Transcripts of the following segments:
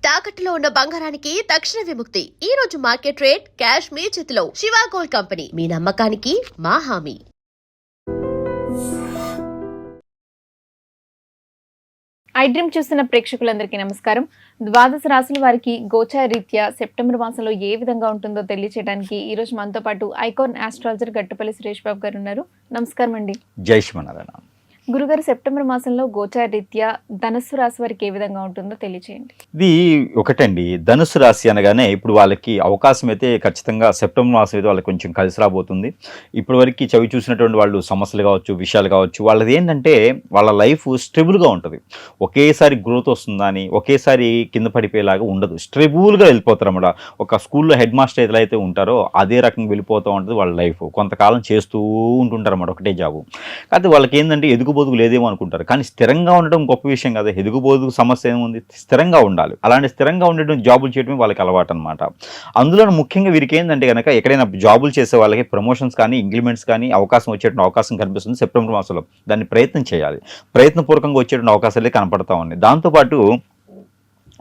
తాకట్టులో ఉన్న బంగారానికి తక్షణ విముక్తి. ఈ రోజు మార్కెట్ రేట్ క్యాష్ మీ చేతిలో. శివ గోల్డ్ కంపెనీ, మీ నమ్మకానికి మా హామీ. ఐ డ్రీమ్ చూస్తున్న ప్రేక్షకులందరికీ నమస్కారం. ద్వాదశ రాశుల వారికి గోచార రీత్యా సెప్టెంబర్ మాసంలో ఏ విధంగా ఉంటుందో తెలియచేయడానికి ఈ రోజు మనతో పాటు ఐకాన్ ఆస్ట్రాలజర్ గట్టుపల్లి సురేష్ బాబు గారు ఉన్నారు. నమస్కారం అండి. జై శ్రీమన్నారాయణ. గురుగారు, సెప్టెంబర్ మాసంలో గోచార రీత్యా ధనుస్సు రాశి వారికి ఏ విధంగా ఉంటుందో తెలియచేయండి. ఇది ఒకటండి, ధనుసు రాశి అనగానే ఇప్పుడు వాళ్ళకి అవకాశం అయితే ఖచ్చితంగా సెప్టెంబర్ మాసం అయితే వాళ్ళకి కొంచెం కలిసి రాబోతుంది. ఇప్పటి వరకు చవి చూసినటువంటి వాళ్ళు సమస్యలు కావచ్చు, విషయాలు కావచ్చు, వాళ్ళది ఏంటంటే వాళ్ళ లైఫ్ స్టెబుల్గా ఉంటుంది. ఒకేసారి గ్రోత్ వస్తుందా అని ఒకేసారి కింద పడిపోయేలాగా ఉండదు. స్టెబుల్గా వెళ్ళిపోతారు అన్నమాట. ఒక స్కూల్లో హెడ్ మాస్టర్ ఏదైతే ఉంటారో అదే రకంగా వెళ్ళిపోతూ ఉంటుంది వాళ్ళ లైఫ్. కొంతకాలం చేస్తూ ఉంటుంటారు అన్నమాట ఒకటే జాబు. కాకపోతే వాళ్ళకి ఏంటంటే ఎదుగుబోదుగు లేదేమో అనుకుంటారు, కానీ స్థిరంగా ఉండడం గొప్ప విషయం కదా. ఎదుగుబోదుగు సమస్య ఏముంది, స్థిరంగా ఉండాలి. అలాంటి స్థిరంగా ఉండడం జాబులు చేయడమే వాళ్ళకి అలవాటు అనమాట. అందులో ముఖ్యంగా వీరికి ఏంటంటే కనుక ఎక్కడైనా జాబులు చేసే వాళ్ళకి ప్రమోషన్స్ కానీ ఇంక్రిమెంట్స్ కానీ అవకాశం వచ్చేటువంటి అవకాశం కనిపిస్తుంది సెప్టెంబర్ మాసంలో. దాన్ని ప్రయత్నం చేయాలి. ప్రయత్నపూర్వకంగా వచ్చేటువంటి అవకాశాలే కనపడతా ఉన్నాయి. దాంతోపాటు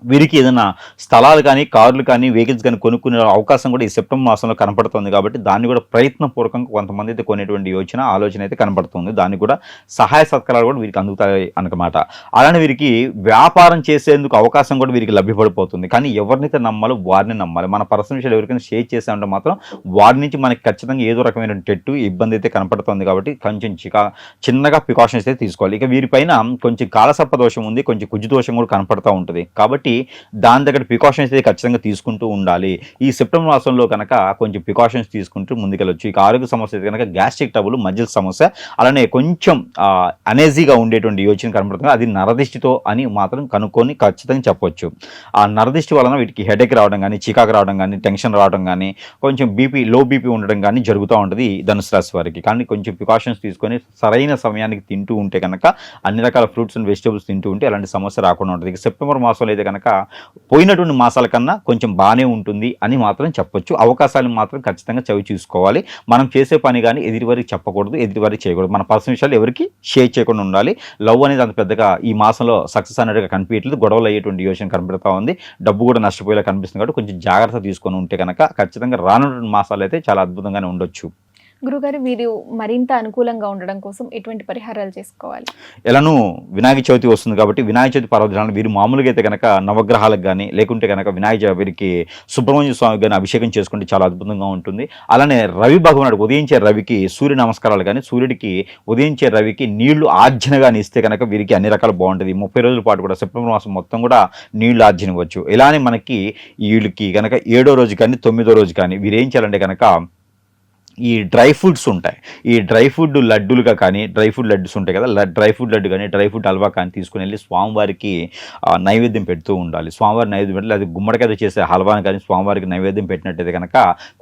వీరికి ఏదైనా స్థలాలు కానీ కార్లు కానీ వెహికల్స్ కానీ కొనుక్కునే అవకాశం కూడా ఈ సెప్టెంబర్ మాసంలో కనపడుతుంది. కాబట్టి దాన్ని కూడా ప్రయత్నపూర్వకంగా కొంతమంది అయితే కొనేటువంటి ఆలోచన అయితే కనపడుతుంది. దాన్ని కూడా సహాయ సత్కారాలు కూడా వీరికి అందుతాయి అన్నమాట. అలానే వీరికి వ్యాపారం చేసేందుకు అవకాశం కూడా వీరికి లభ్యపడిపోతుంది. కానీ ఎవరినైతే నమ్మాలో వారిని నమ్మాలి. మన పర్సనల్ విషయాలు ఎవరికైనా షేర్ చేసామంటే మాత్రం వారి నుంచి మనకి ఖచ్చితంగా ఏదో రకమైన ఇబ్బంది అయితే కనపడుతుంది. కాబట్టి కొంచెం చిన్నగా ప్రికాషన్స్ అయితే తీసుకోవాలి. ఇక వీరిపైన కొంచెం కాలసర్ప దోషం ఉంది, కొంచెం కుజు దోషం కూడా కనపడుతూ ఉంటుంది. కాబట్టి దాని దగ్గర ప్రికాషన్స్ అయితే ఖచ్చితంగా తీసుకుంటూ ఉండాలి. ఈ సెప్టెంబర్ మాసంలో కనుక కొంచెం ప్రికాషన్స్ తీసుకుంటూ ముందుకెళ్ళొచ్చు. ఇక ఆరోగ్య సమస్య అయితే కనుక గ్యాస్ట్రిక్ ట్రబుల్, మజిల్ సమస్య, అలానే కొంచెం అనేజీగా ఉండేటువంటి యోచన కనపడుతుంది. అది నరదిష్టితో అని మాత్రం కనుక్కొని ఖచ్చితంగా చెప్పొచ్చు. ఆ నరదిష్టి వలన వీటికి హెడేక్ రావడం కానీ, చికాకు రావడం కానీ, టెన్షన్ రావడం కానీ, కొంచెం లో బీపీ ఉండడం కానీ జరుగుతూ ఉంటుంది ధనుసు రాశి వారికి. కానీ కొంచెం ప్రికాషన్స్ తీసుకొని సరైన సమయానికి తింటూ ఉంటే కనుక, అన్ని రకాల ఫ్రూట్స్ అండ్ వెజిటబుల్స్ తింటూ ఉంటే అలాంటి సమస్య రాకుండా ఉంటుంది. ఇక సెప్టెంబర్ మాసంలో అయితే కనుక పోయినటువంటి మాసాల కన్నా కొంచెం బాగానే ఉంటుంది అని మాత్రం చెప్పొచ్చు. అవకాశాలు మాత్రం ఖచ్చితంగా చవి చూసుకోవాలి. మనం చేసే పని కానీ ఎదుటివారికి చెప్పకూడదు, ఎదుటివారికి చేయకూడదు. మన పర్సనల్ విషయాలు ఎవరికి షేర్ చేయకుండా ఉండాలి. లవ్ అనేది అంత పెద్దగా ఈ మాసంలో సక్సెస్ అనేట్టుగా కనిపించట్లేదు. గొడవలు అయ్యేటువంటి యోచన కనబడుతూ ఉంది. డబ్బు కూడా నష్టపోయేలా కనిపిస్తుంది. కాబట్టి కొంచెం జాగ్రత్త తీసుకొని ఉంటే కనుక ఖచ్చితంగా రానున్న మాసాలు అయితే చాలా అద్భుతంగానే ఉండొచ్చు. గురుగారు, వీరు మరింత అనుకూలంగా ఉండడం కోసం ఎటువంటి పరిహారాలు చేసుకోవాలి? ఎలానూ వినాయక చవితి వస్తుంది కాబట్టి వినాయక చవితి పర్వదినాలు వీరు మామూలుగా అయితే కనుక నవగ్రహాలకు కానీ, లేకుంటే కనుక వీరికి సుబ్రహ్మణ్య స్వామికి కానీ అభిషేకం చేసుకుంటే చాలా అద్భుతంగా ఉంటుంది. అలానే రవి భగవానుడు ఉదయించే రవికి సూర్య నమస్కారాలు కానీ, సూర్యుడికి ఉదయించే రవికి నీళ్లు ఆర్జన కానీ ఇస్తే కనుక వీరికి అన్ని రకాలు బాగుంటుంది. 30 రోజుల పాటు కూడా సెప్టెంబర్ మాసం మొత్తం కూడా నీళ్లు ఆర్జన ఇవ్వచ్చు. ఇలానే మనకి వీళ్ళకి కనుక 7వ రోజు కానీ 9వ రోజు కానీ వీరు ఏం చేయాలంటే కనుక ఈ డ్రై ఫ్రూట్స్ ఉంటాయి. ఈ డ్రై ఫ్రూట్ లడ్డులుగా కానీ, డ్రై ఫ్రూట్ లడ్డుస్ ఉంటాయి కదా, డ్రై ఫ్రూట్ లడ్డు కానీ, డ్రై ఫ్రూట్ హల్వా కానీ తీసుకుని వెళ్ళి స్వామివారికి నైవేద్యం పెడుతూ ఉండాలి. స్వామివారి నైవేద్యం పెట్టి అది గుమ్మడికాయ చేసే హల్వాని కానీ స్వామివారికి నైవేద్యం పెట్టినట్టయితే కనుక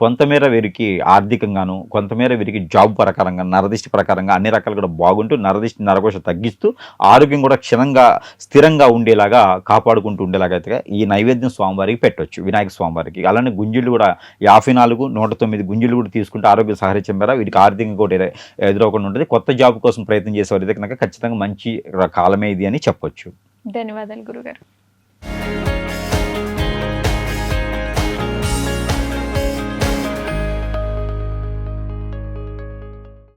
కొంతమేర వీరికి ఆర్థికంగాను, కొంతమేర వీరికి జాబ్ ప్రకారంగా, నరదిష్టి ప్రకారంగా అన్ని రకాలు కూడా బాగుంటూ నరదిష్టి నరకోశ తగ్గిస్తూ ఆరోగ్యం కూడా క్షణంగా స్థిరంగా ఉండేలాగా కాపాడుకుంటూ ఉండేలాగా అయితే ఈ నైవేద్యం స్వామివారికి పెట్టవచ్చు, వినాయక స్వామివారికి. అలానే గుంజులు కూడా 54, 109 గుంజులు కూడా తీసుకుంటే ఆరోగ్య సహరించడం ద్వారా వీటికి ఆర్థికంగా కూడా ఎదురవకుండా ఉంటుంది. కొత్త జాబ్ కోసం ప్రయత్నం చేసేవారు అయితే కనుక ఖచ్చితంగా మంచి కాలమే ఇది అని చెప్పొచ్చు. ధన్యవాదాలు గురుగారు.